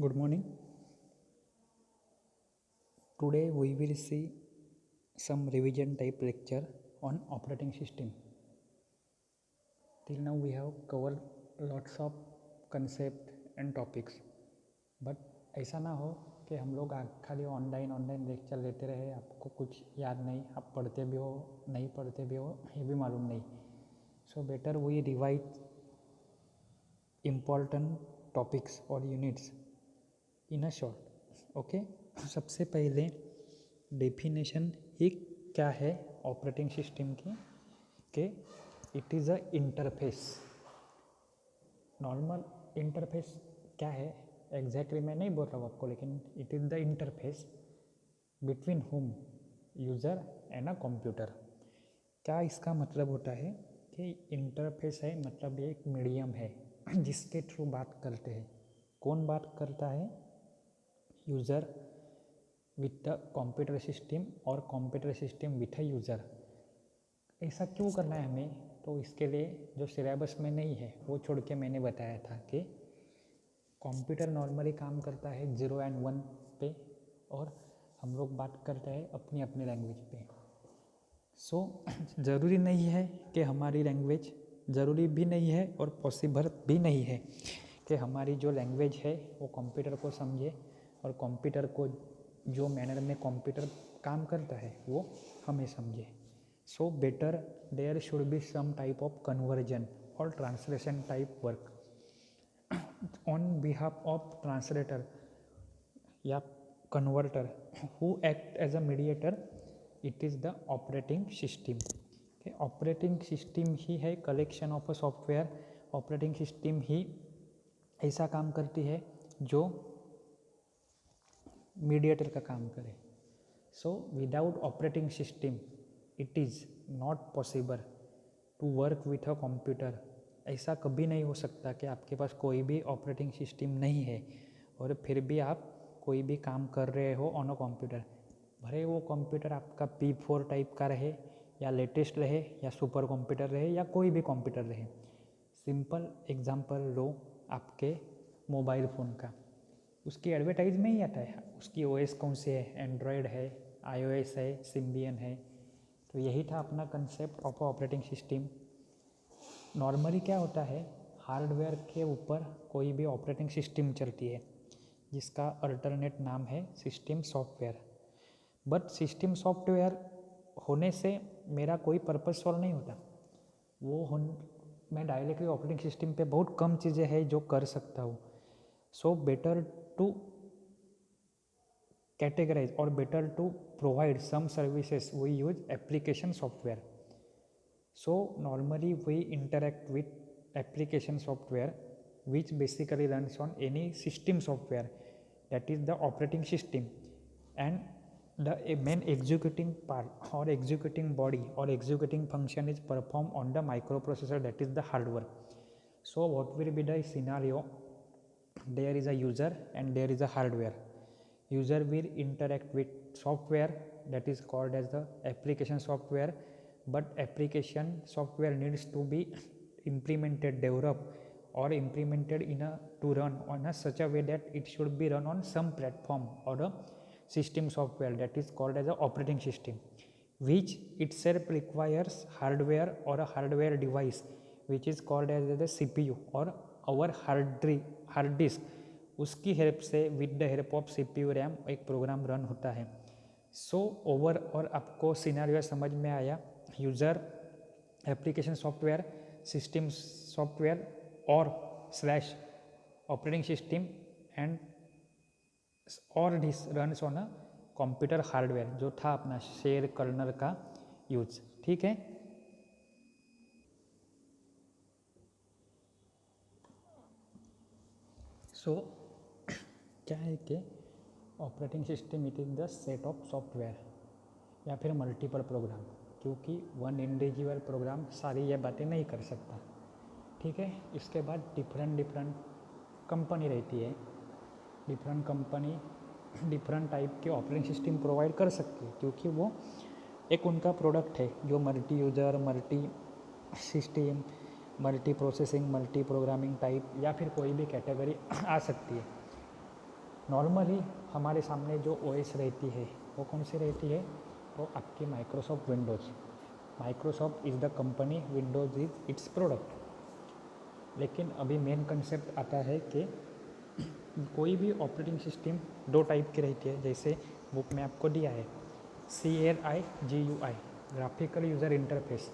Good morning. Today we will see some revision type lecture on operating system. Till now we have covered lots of concept and topics. But ऐसा ना हो कि हम लोग खाली online lecture लेते रहे, आपको कुछ याद नहीं, आप पढ़ते भी हो नहीं पढ़ते भी हो ये भी मालूम नहीं. So better we revise important topics or units in a short. Okay. सबसे पहले डेफिनेशन ही क्या है ऑपरेटिंग सिस्टम की कि it is a interface. Normal interface क्या है एग्जैक्टली मैं नहीं बोल रहा हूँ आपको, लेकिन it is the interface between हुम यूज़र एंड अ कंप्यूटर. क्या इसका मतलब होता है कि इंटरफेस है, मतलब ये एक मीडियम है जिसके थ्रू बात करते हैं. कौन बात करता है? User with the computer system और computer system with a user. ऐसा क्यों करना है हमें? तो इसके लिए जो सिलेबस में नहीं है वो छोड़ के मैंने बताया था कि कंप्यूटर नॉर्मली काम करता है 0 और 1 पे, और हम लोग बात करते हैं अपनी अपनी लैंग्वेज पे. सो ज़रूरी नहीं है कि हमारी लैंग्वेज, ज़रूरी भी नहीं है और पॉसिबल भी नहीं है कि हमारी जो लैंग्वेज है वो कंप्यूटर को समझे और कंप्यूटर को जो मैनर में कंप्यूटर काम करता है वो हमें समझे. So better there should be some type of conversion और translation type work on behalf of translator या converter who act as a mediator. It is the operating system. Operating system ही है collection of a software. Operating system ही ऐसा काम करती है जो मीडिएटर का काम करे. So without operating system it is not possible to work with a computer. ऐसा कभी नहीं हो सकता कि आपके पास कोई भी ऑपरेटिंग सिस्टम नहीं है और फिर भी आप कोई भी काम कर रहे हो ऑन अ कंप्यूटर. भले वो कंप्यूटर आपका P4 टाइप का रहे या लेटेस्ट रहे या सुपर कंप्यूटर रहे या कोई भी कंप्यूटर रहे. सिंपल एग्जांपल लो आपके मोबाइल फ़ोन का. उसकी एडवर्टाइज में ही आता है उसकी OS कौन से है, एंड्रॉयड है, iOS है, सिम्बियन है. तो यही था अपना concept of operating system. Normally क्या होता है, हार्डवेयर के ऊपर कोई भी ऑपरेटिंग सिस्टम चलती है जिसका अल्टरनेट नाम है system software. But system software होने से मेरा कोई पर्पस सॉल्व नहीं होता. मैं डायरेक्टली ऑपरेटिंग सिस्टम पे बहुत कम चीज़ें हैं जो कर सकता हूँ. So better to categorize or better to provide some services we use application software. So normally we interact with application software which basically runs on any system software, that is the operating system, and the main executing part or executing body or executing function is performed on the microprocessor, that is the hardware. So what will be the scenario? There is a user and there is a hardware. User will interact with software that is called as the application software, but application software needs to be implemented, developed or implemented to run on such a way that it should be run on some platform or a system software that is called as a operating system, which itself requires hardware or a hardware device which is called as the CPU or our hard disk. उसकी help से with the help of CPU RAM एक programme run होता है. So over और आपको scenario समझ में आया. User, application software, system software और स्लैश ऑपरेटिंग सिस्टम एंड और this runs on a computer hardware, जो था अपना शेयर कर्नल का यूज. ठीक है. सो क्या है कि operating system it is the set of software या फिर मल्टीपल प्रोग्राम, क्योंकि वन इंडिविजुअल प्रोग्राम सारी ये बातें नहीं कर सकता. ठीक है. इसके बाद डिफरेंट कंपनी रहती है. डिफरेंट कंपनी डिफरेंट टाइप के ऑपरेटिंग सिस्टम प्रोवाइड कर सकती है, क्योंकि वो एक उनका प्रोडक्ट है जो multi user, multi system, multi processing, multi programming type या फिर कोई भी कैटेगरी आ सकती है. नॉर्मली हमारे सामने जो ओएस रहती है वो कौन सी रहती है, वो आपकी Microsoft Windows. Microsoft is the company, Windows is it's product. लेकिन अभी मेन कंसेप्ट आता है कि कोई भी ऑपरेटिंग सिस्टम दो टाइप की रहती है, जैसे बुक में आपको दिया है CLI GUI, graphical user interface,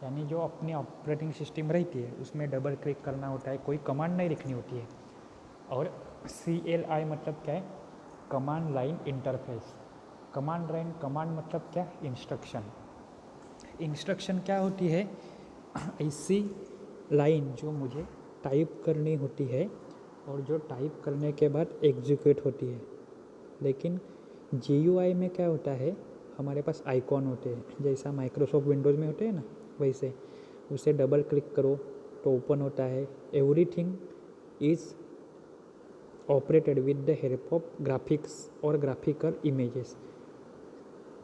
यानी जो अपनी ऑपरेटिंग सिस्टम रहती है उसमें डबल क्लिक करना होता है, कोई कमांड नहीं लिखनी होती है। और CLI मतलब क्या है, command line interface. Command line, command मतलब क्या, इंस्ट्रक्शन। इंस्ट्रक्शन क्या होती है, ऐसी लाइन जो मुझे टाइप करनी होती है और जो टाइप करने के बाद एग्जीक्यूट होती है। लेकिन GUI में क्या होता है, हमारे पास आइकॉन होते हैं, जैसा माइक्रोसॉफ्ट विंडोज़ में होते हैं ना, वैसे उसे डबल क्लिक करो तो ओपन होता है। Everything is operated with the help of graphics और ग्राफिकल इमेजेस।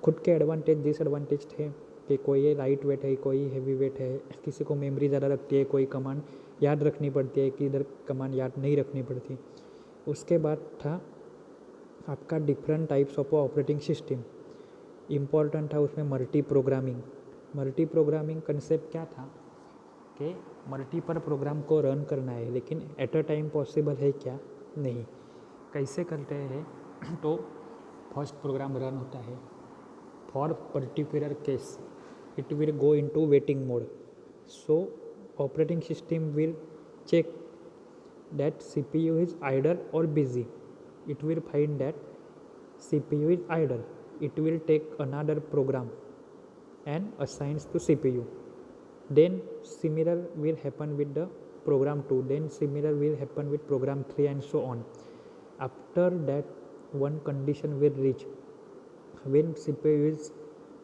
खुद के एडवांटेज डिसएडवांटेज थे कि कोई लाइट वेट है, कोई हैवी वेट है, किसी को मेमोरी ज़्यादा लगती है, कोई कमांड याद रखनी पड़ती है, कि इधर कमांड याद नहीं रखनी पड़ती। उसके बाद था आपका different types of operating system. Important था उसमें multi programming. Multi programming concept क्या था कि मल्टीपल प्रोग्राम को रन करना है, लेकिन एट अ टाइम पॉसिबल है क्या, नहीं। कैसे करते हैं तो फर्स्ट प्रोग्राम रन होता है, for particular case it will go into waiting mode, so operating system will check that CPU is idle or busy. It will find that CPU is idle. It will take another program and assigns to CPU. Then similar will happen with the program 2. Then similar will happen with program 3 and so on. After that, one condition will reach when CPU is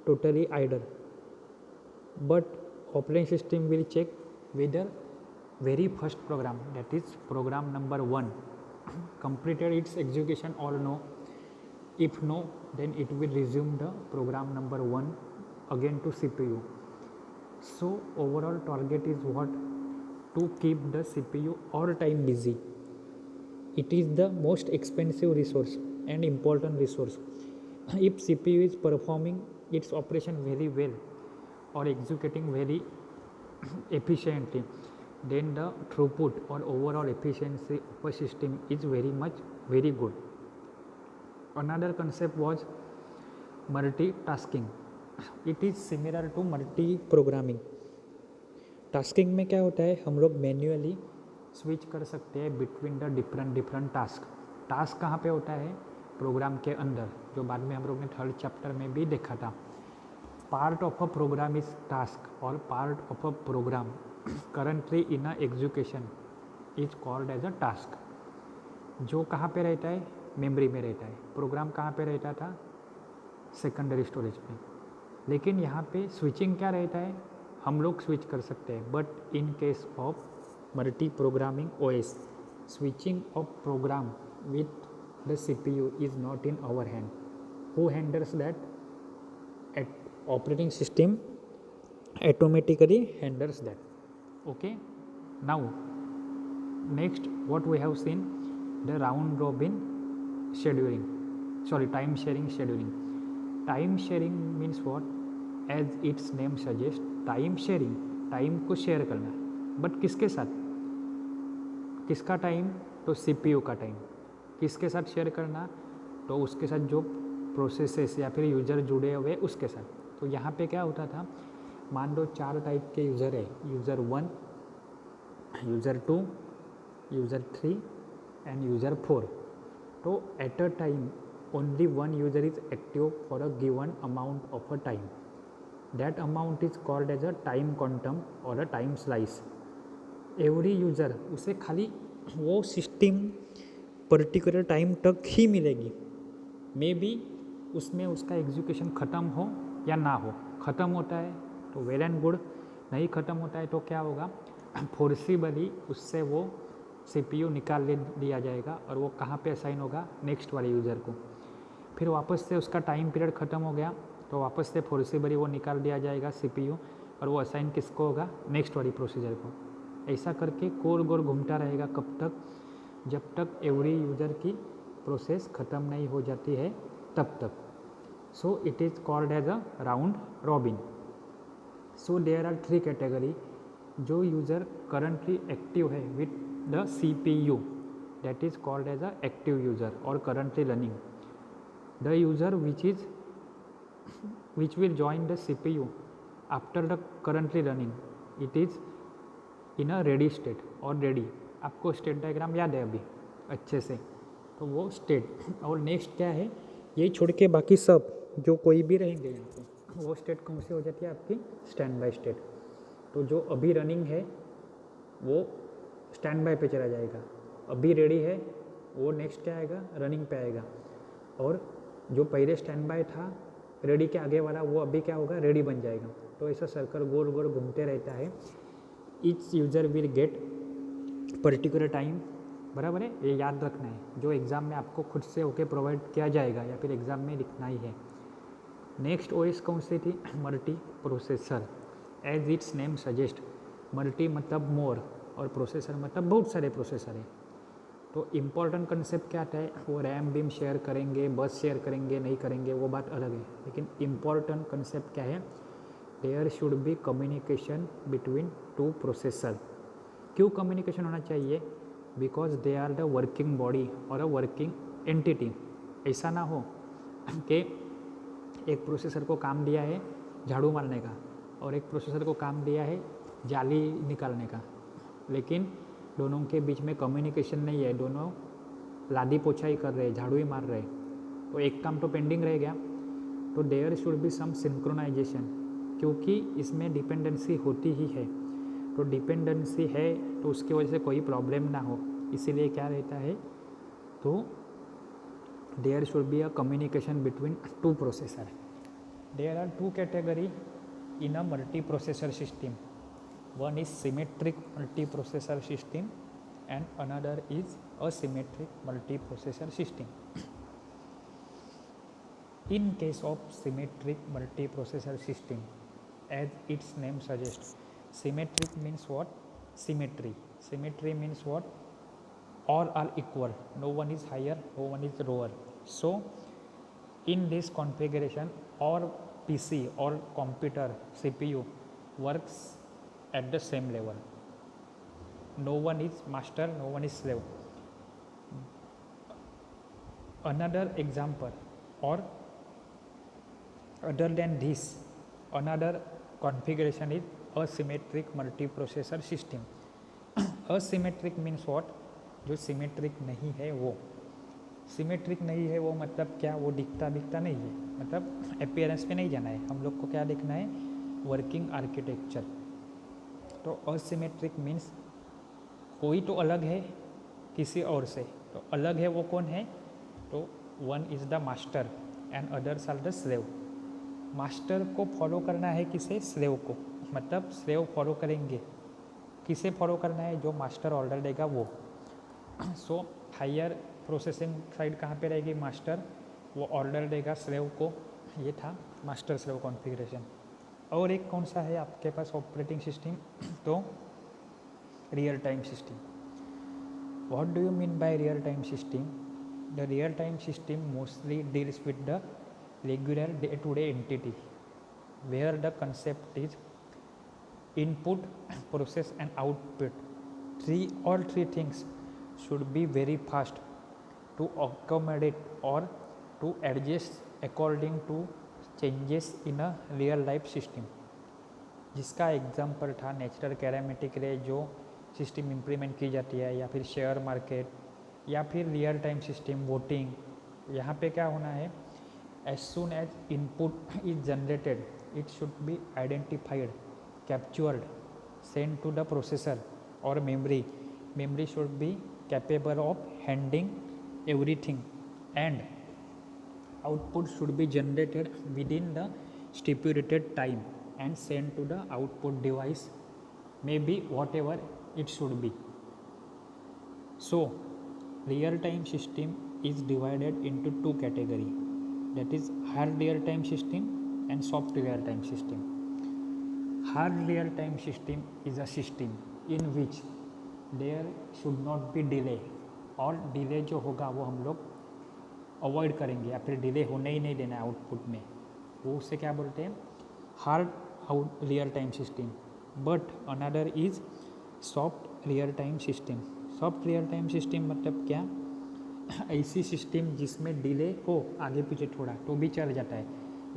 totally idle. But operating system will check whether very first program, that is program number 1, completed its execution or no. If no, then it will resume the program number 1 again to CPU. So overall target is what, to keep the CPU all time busy. It is the most expensive resource and important resource. If CPU is performing its operation very well or executing very efficiently, then the throughput or overall efficiency of a system is very good. Another concept was multitasking. It is similar to multi programming. Tasking में क्या होता है, हम लोग manually switch कर सकते हैं between the different task. Task कहाँ पे होता है, प्रोग्राम के अंदर, जो बाद में हम लोग ने थर्ड चैप्टर में भी देखा था। Part of a program is task और part of a program currently in a execution is called as a task. जो कहाँ पे रहता है, मेमोरी में रहता है। प्रोग्राम कहाँ पे रहता था, सेकेंडरी स्टोरेज पे। लेकिन यहाँ पे स्विचिंग क्या रहता है, हम लोग स्विच कर सकते हैं, but in case of multi programming OS, switching of program with the CPU is not in our hand. Who handles that, operating system automatically handles that. Okay, now next what we have seen, the round robin scheduling, time sharing scheduling. Time sharing means what, as its name suggests, time sharing, time को share करना, but किसके साथ, किसका time, तो CPU का time. किसके साथ share करना, तो उसके साथ जो प्रोसेसेस या फिर यूज़र जुड़े हुए उसके साथ। तो यहाँ पे क्या होता था, मान लो 4 टाइप के यूज़र है, user 1, user 2, user 3 end user 4। तो at a time only one user is active for a given amount of a time. That amount is called as a time quantum or a time slice. Every user उसे खाली वो system particular time तक ही मिलेगी। May be उसमें उसका execution ख़त्म हो या ना हो। ख़त्म होता है तो वेल एंड गुड, नहीं ख़त्म होता है तो क्या होगा, फोर्सिबली उससे वो CPU निकाल दिया जाएगा और वो कहाँ पे असाइन होगा, नेक्स्ट वाले यूज़र को। फिर वापस से उसका टाइम पीरियड ख़त्म हो गया तो वापस से फोर्सिबली वो निकाल दिया जाएगा CPU, और वो असाइन किसको होगा, नेक्स्ट वाली प्रोसीजर को। ऐसा करके गोल गोल घूमता रहेगा, कब तक, जब तक एवरी यूज़र की प्रोसेस ख़त्म नहीं हो जाती है तब तक. So it is called as a round robin. So there are 3 category. जो यूज़र करंटली एक्टिव है with the CPU, that is called as a active user or currently running. The user which will join the CPU after the currently running, it is in a ready state or ready. आपको state diagram याद है अभी अच्छे से, तो वो state. और next क्या है, ये छोड़ के बाकी सब जो कोई भी रहेंगे यहाँ पे, वो स्टेट कौन सी हो जाती है आपकी स्टैंड बाय स्टेट. तो जो अभी रनिंग है वो स्टैंड बाय पे चला जाएगा, अभी रेडी है वो नेक्स्ट क्या आएगा, रनिंग पे आएगा. और जो पहले स्टैंड बाय था रेडी के आगे वाला, वो अभी क्या होगा, रेडी बन जाएगा. तो ऐसा सर्कल गोल गोल घूमते रहता है. Each user will get particular time. बराबर है, ये याद रखना है, जो एग्ज़ाम में आपको खुद से होके प्रोवाइड किया जाएगा या फिर एग्ज़ाम में लिखना ही है. नेक्स्ट ओएस कौन सी थी, multi processor. As its name suggest, multi मतलब मोर और प्रोसेसर मतलब बहुत सारे प्रोसेसर है. तो इम्पॉर्टेंट कंसेप्ट क्या आता है, वो रैम बीम शेयर करेंगे, बस शेयर करेंगे नहीं करेंगे वो बात अलग है. लेकिन इम्पॉर्टेंट कंसेप्ट क्या है, there should be communication between 2 processor. क्यों कम्युनिकेशन होना चाहिए, because they are the working body और अ वर्किंग एंटिटी. ऐसा ना हो कि एक प्रोसेसर को काम दिया है झाड़ू मारने का और एक प्रोसेसर को काम दिया है जाली निकालने का, लेकिन दोनों के बीच में कम्युनिकेशन नहीं है, दोनों लादी पोछा ही कर रहे हैं, झाड़ू ही मार रहे हैं, तो एक काम तो पेंडिंग रह गया. तो there should be some synchronisation, क्योंकि इसमें डिपेंडेंसी होती ही है. तो डिपेंडेंसी है तो उसकी वजह से कोई प्रॉब्लम ना हो, इसीलिए क्या रहता है, तो there should be a communication between 2 processor. There are 2 category in a multiprocessor system. One is symmetric multiprocessor system and another is asymmetric multiprocessor system. In case of symmetric multiprocessor system, as its name suggests, symmetric means what? Symmetry. Symmetry means what? All are equal. No one is higher, no one is lower. So, in this configuration, or PC or computer CPU works at the same level. No one is master, no one is slave. Another example, or other than this, another configuration is asymmetric multiprocessor system. Asymmetric means what? जो symmetric नहीं है वो. Symmetric नहीं है वो मतलब क्या, वो दिखता नहीं है, मतलब अपीयरेंस पे नहीं जाना है, हम लोग को क्या देखना है, वर्किंग आर्किटेक्चर. तो असिमेट्रिक मीन्स कोई तो अलग है किसी और से, तो अलग है वो कौन है, तो one is the master and others are the slave. Master को फॉलो करना है किसे, स्लेव को, मतलब स्लेव फॉलो करेंगे किसे फॉलो करना है, जो मास्टर ऑर्डर देगा वो. सो हायर प्रोसेसिंग साइड कहाँ पे रहेगी, मास्टर, वो ऑर्डर देगा स्लेव को. ये था मास्टर स्लेव कॉन्फ़िगरेशन. और एक कौन सा है आपके पास ऑपरेटिंग सिस्टम, तो real time system. What do you mean by real time system? The real time system mostly deals with the regular day to day entity, where the concept is input, process and output. all three things should be very fast to accommodate or to adjust according to changes in a real life system. जिसका example था natural calamity रे जो system implement की जाती है, या फिर share market, या फिर रियल टाइम सिस्टम वोटिंग. यहाँ पे क्या होना है, as soon as input is generated it should be identified, captured, send to the processor or memory should be capable of handling everything, and output should be generated within the stipulated time and sent to the output device, maybe whatever it should be. So real time system is divided into 2 category, that is hard real time system and soft real time system. Hard real time system is a system in which there should not be delay, और delay जो होगा वो हम लोग avoid करेंगे या फिर delay होने ही नहीं देना है आउटपुट में, वो उससे क्या बोलते हैं, hard out real time system. But another is soft real time system. Soft real time system मतलब क्या, ऐसी सिस्टम जिसमें डिले हो आगे पीछे थोड़ा तो भी चल जाता है,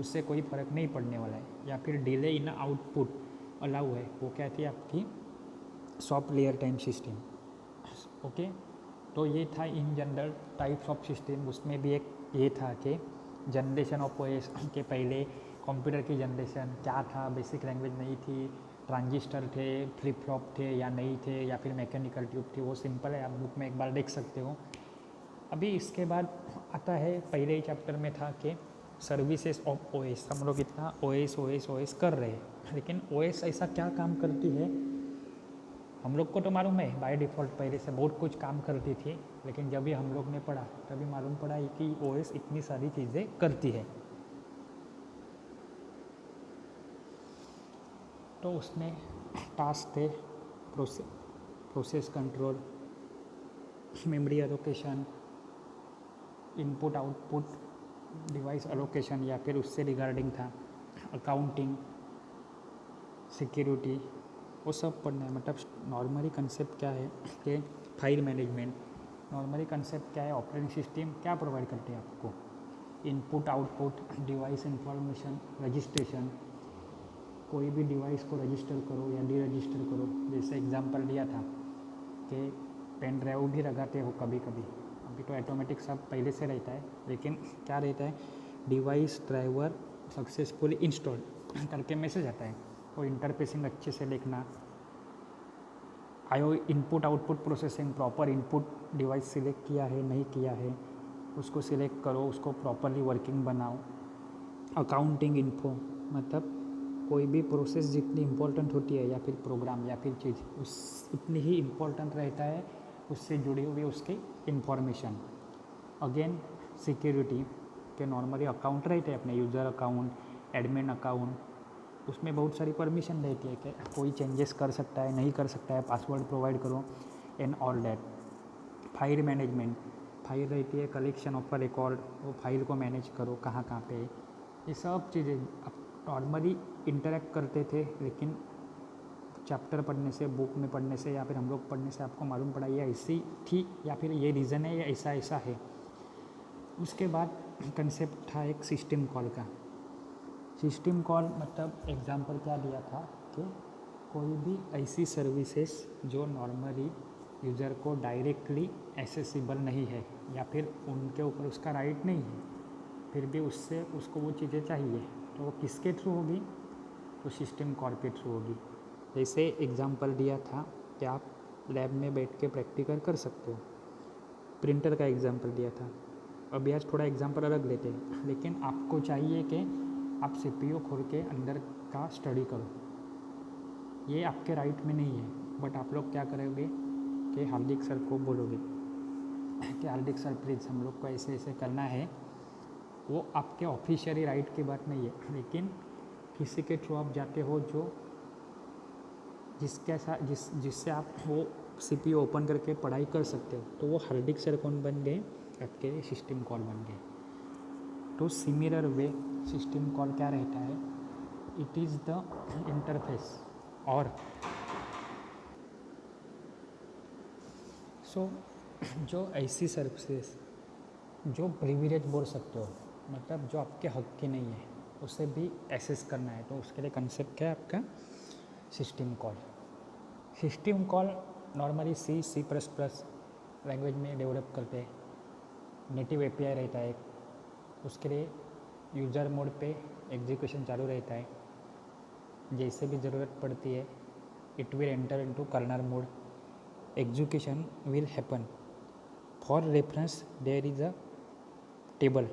उससे कोई फ़र्क नहीं पड़ने वाला है, या फिर डिले इन आउटपुट अलाउ है, वो क्या थी आपकी soft real time system. Okay, तो ये था in general types of system. उसमें भी एक ये था कि जनरेशन ऑफ ओएस के पहले कंप्यूटर की जनरेशन क्या था, बेसिक लैंग्वेज नहीं थी, ट्रांजिस्टर थे, फ्लिप फ्लॉप थे या नहीं थे, या फिर मैकेनिकल ट्यूब थी, वो सिंपल है, आप बुक में एक बार देख सकते हो. अभी इसके बाद आता है, पहले ही चैप्टर में था कि सर्विसेज ऑफ ओएस. हम लोग इतना ओएस कर रहे हैं, लेकिन ओएस ऐसा क्या काम करती है हम लोग को तो मालूम है, बाय डिफ़ॉल्ट पहले से बहुत कुछ काम करती थी, लेकिन जब भी हम लोग ने पढ़ा तभी मालूम पड़ा कि ओएस इतनी सारी चीज़ें करती है. तो उसमें टास्क थे, process control, memory allocation, input output device allocation, या फिर उससे रिगार्डिंग था अकाउंटिंग, सिक्योरिटी, वो सब पढ़ना है. मतलब नॉर्मली कंसेप्ट क्या है कि फाइल मैनेजमेंट. नॉर्मली कंसेप्ट क्या है, ऑपरेटिंग सिस्टम क्या प्रोवाइड करते हैं आपको, input output, device information, registration, कोई भी डिवाइस को रजिस्टर करो या डी रजिस्टर करो. जैसे एग्जांपल दिया था कि पेन ड्राइव भी लगाते हो कभी कभी, अभी तो ऑटोमेटिक सब पहले से रहता है, लेकिन क्या रहता है, डिवाइस ड्राइवर सक्सेसफुली इंस्टॉल करके मैसेज आता है, तो इंटरफेसिंग अच्छे से देखना. IO input output processing, proper input device select किया है नहीं किया है उसको सिलेक्ट करो, उसको प्रॉपरली वर्किंग बनाओ. अकाउंटिंग इन्फो, मतलब कोई भी प्रोसेस जितनी इम्पोर्टेंट होती है या फिर प्रोग्राम या फिर चीज़ उस उतनी ही इम्पोर्टेंट रहता है उससे जुड़ी हुई उसकी इन्फॉर्मेशन. अगेन सिक्योरिटी के नॉर्मली अकाउंट रहते हैं अपने, यूज़र अकाउंट, एडमिन अकाउंट, उसमें बहुत सारी परमिशन रहती है कि कोई चेंजेस कर सकता है नहीं कर सकता है, पासवर्ड प्रोवाइड करो and all that. File management, file रहती है, कलेक्शन ऑफ अ रिकॉर्ड, वो फाइल को मैनेज करो कहाँ कहाँ पे, ये सब चीज़ें अब नॉर्मली इंटरेक्ट करते थे, लेकिन चैप्टर पढ़ने से, बुक में पढ़ने से या फिर हम लोग पढ़ने से आपको मालूम पड़ा ये ऐसी थी या फिर ये रीज़न है या ऐसा ऐसा है. उसके बाद कंसेप्ट था एक सिस्टम कॉल का. सिस्टम कॉल मतलब एग्जांपल क्या दिया था कि कोई भी ऐसी सर्विसेज जो नॉर्मली यूज़र को डायरेक्टली एक्सेसिबल नहीं है या फिर उनके ऊपर उसका राइट नहीं है, फिर भी उससे उसको वो चीज़ें चाहिए, तो वो किसके थ्रू होगी, तो सिस्टम कॉल के थ्रू होगी. जैसे एग्जांपल दिया था कि आप लैब में बैठ के प्रैक्टिकल कर सकते हो, प्रिंटर का एग्जांपल दिया था. अभी आज थोड़ा एग्जांपल अलग लेते हैं, लेकिन आपको चाहिए कि आप सीपीयू खोल के अंदर का स्टडी करो, ये आपके राइट में नहीं है, बट आप लोग क्या करोगे कि हार्दिक सर को बोलोगे कि हार्दिक सर प्लीज़ हम लोग को ऐसे ऐसे करना है. वो आपके ऑफिशियली राइट की बात नहीं है, लेकिन किसी के थ्रू आप जाते हो जो जिसके साथ जिससे आप वो सीपीयू ओपन करके पढ़ाई कर सकते हो, तो वो हार्दिक सर कौन बन गए, आपके सिस्टम कॉल बन गए. तो सिमिलर वे सिस्टम कॉल क्या रहता है, इट इज़ द इंटरफेस और सो जो ऐसी सर्विसेज जो प्रिविलेज बोल सकते हो, मतलब जो आपके हक की नहीं है उसे भी एक्सेस करना है, तो उसके लिए कंसेप्ट क्या है आपका system call. System call normally C plus plus language में डेवलप करते हैं. नेटिव एपीआई रहता है, उसके लिए यूज़र मोड पे एग्जीक्यूशन चालू रहता है, जैसे भी ज़रूरत पड़ती है it will enter into kernel mode, execution will happen. For reference there is a table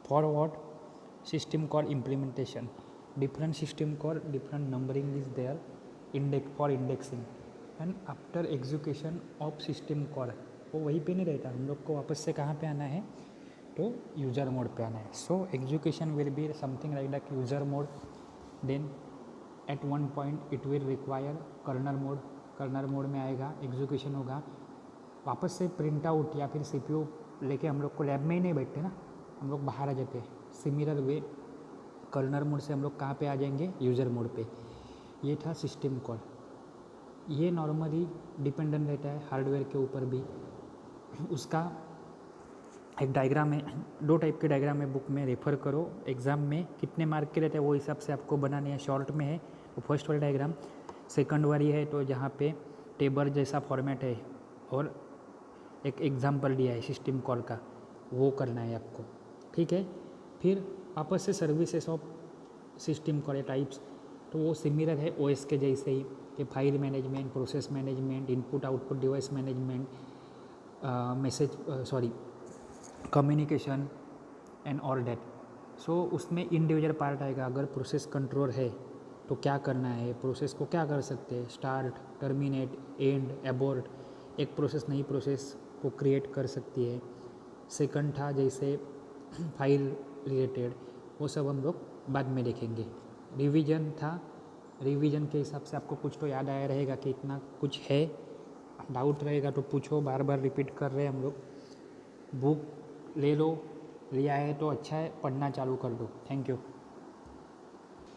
for what system call implementation, different system call, different numbering is there, index for indexing, and after execution of system call वो वहीं पे नहीं रहता, हम लोग को वापस से कहाँ पे आना है, तो यूज़र मोड पे आना है. So execution will be something like that user mode, then at one point it will require kernel mode में आएगा, एग्जीक्यूशन होगा, वापस से प्रिंट आउट या फिर सीपीयू लेके हम लोग को लैब में ही नहीं बैठते ना, हम लोग बाहर आ जाते हैं। सिमिलर वे कर्नल मोड से हम लोग कहाँ पे आ जाएंगे, यूज़र मोड पे। ये था सिस्टम कॉल। ये नॉर्मली डिपेंडेंट रहता है हार्डवेयर के ऊपर भी। उसका एक डायग्राम है, 2 टाइप के डायग्राम है, बुक में रेफ़र करो। एग्ज़ाम में कितने मार्क के रहते हैं वो हिसाब से आपको बनाने हैं। शॉर्ट में है तो फर्स्ट वाली डायग्राम, सेकंड वाली है तो जहाँ पे टेबल जैसा फॉर्मेट है और एक एग्जाम्पल दिया है सिस्टम कॉल का, वो करना है आपको, ठीक है। फिर आपस से services of system call types, तो वो सिमिलर है ओएस के जैसे ही, कि file management, process management, input output device management, communication and all that. सो उसमें इंडिविजुअल पार्ट आएगा। अगर प्रोसेस कंट्रोल है तो क्या करना है, प्रोसेस को क्या कर सकते हैं, स्टार्ट, टर्मिनेट, एंड, एबॉर्ट। एक प्रोसेस नई प्रोसेस को क्रिएट कर सकती है। सेकंड था जैसे फाइल रिलेटेड, वो सब हम लोग बाद में देखेंगे। रिवीजन था, रिवीजन के हिसाब से आपको कुछ तो याद आया रहेगा कि इतना कुछ है। डाउट रहेगा तो पूछो, बार बार रिपीट कर रहे हैं हम लोग। बुक ले लो, लिया है तो अच्छा है, पढ़ना चालू कर दो। Thank you.